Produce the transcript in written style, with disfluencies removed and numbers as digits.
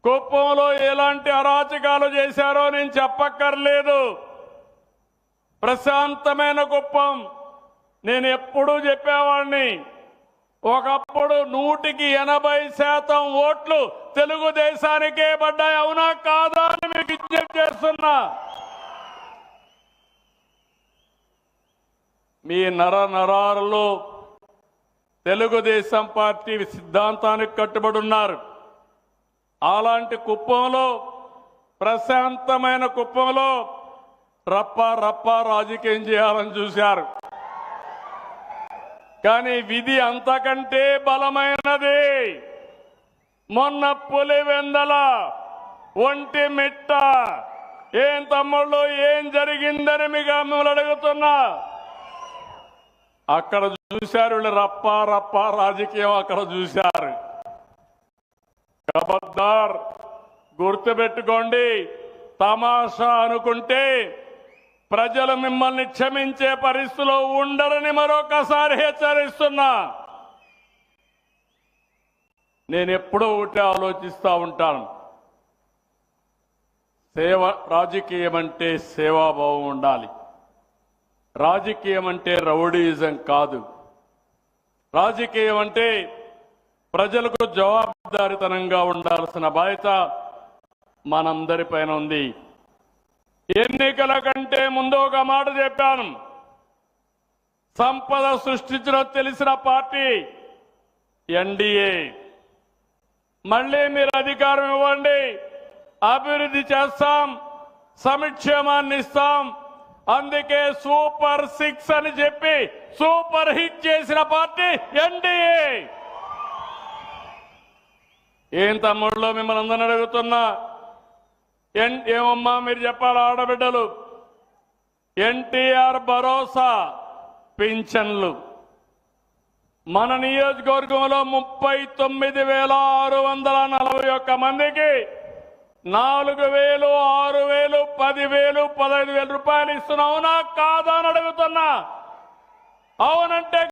కుప్పంలో ఎలాంటి అరాచకాలు చేశారో నేను చెప్పక్కర్లేదు. ప్రశాంతమైన కుప్పం. నేను ఎప్పుడూ చెప్పేవాడిని, ఒకప్పుడు 180% ఓట్లు తెలుగుదేశానికే పడ్డాయి. అవునా కాదా అని మీకు విజ్ఞప్తి చేస్తున్నా. మీ నరాలలో తెలుగుదేశం పార్టీ సిద్ధాంతానికి కట్టుబడి ఉన్నారు. అలాంటి కుప్పంలో, ప్రశాంతమైన కుప్పంలో రప్ప రాజకీయం చేయాలని చూశారు. కానీ విధి అంతకంటే బలమైనది. మొన్న పులివెందల, ఒంటిమిట్ట, ఏం తమ్ముళ్ళు ఏం జరిగిందని మీకు మిమ్మల్ని అడుగుతున్నా. అక్కడ చూశారు వీళ్ళు రప్ప రాజకీయం అక్కడ చూశారు. ఖబర్దార్, గుర్తుపెట్టుకోండి. తమాషా అనుకుంటే ప్రజలు మిమ్మల్ని క్షమించే పరిస్థితిలో ఉండరని మరొకసారి హెచ్చరిస్తున్నా. నేను ఎప్పుడూ ఒకటే ఆలోచిస్తూ ఉంటాను. రాజకీయం అంటే సేవాభావం ఉండాలి. రాజకీయం అంటే రౌడీయిజం కాదు. రాజకీయం అంటే ప్రజలకు జవాబుదారీతనంగా ఉండాల్సిన బాధ్యత మనందరిపైన ఉంది. ఎన్నికల కంటే ముందు ఒక మాట చెప్పాను. సంపద సృష్టించడం తెలిసిన పార్టీ ఎన్డీఏ. మళ్ళీ మీరు అధికారం ఇవ్వండి, అభివృద్ధి చేస్తాం, సంక్షేమాన్ని ఇస్తాం. అందుకే సూపర్ 6 అని చెప్పి సూపర్ హిట్ చేసిన పార్టీ ఎన్డీఏ. ఏం తమ్ముళ్ళు మిమ్మల్ని అందరిని అడుగుతున్నా, ఏమమ్మా మీరు చెప్పాలి ఆడబిడ్డలు. ఎన్టీఆర్ భరోసా పింఛన్లు మన నియోజకవర్గంలో 39,641 మందికి 4,000, 6,000, 10,000, 15,000 రూపాయలు ఇస్తున్నావునా కాదా అని అడుగుతున్నా. అవునంటే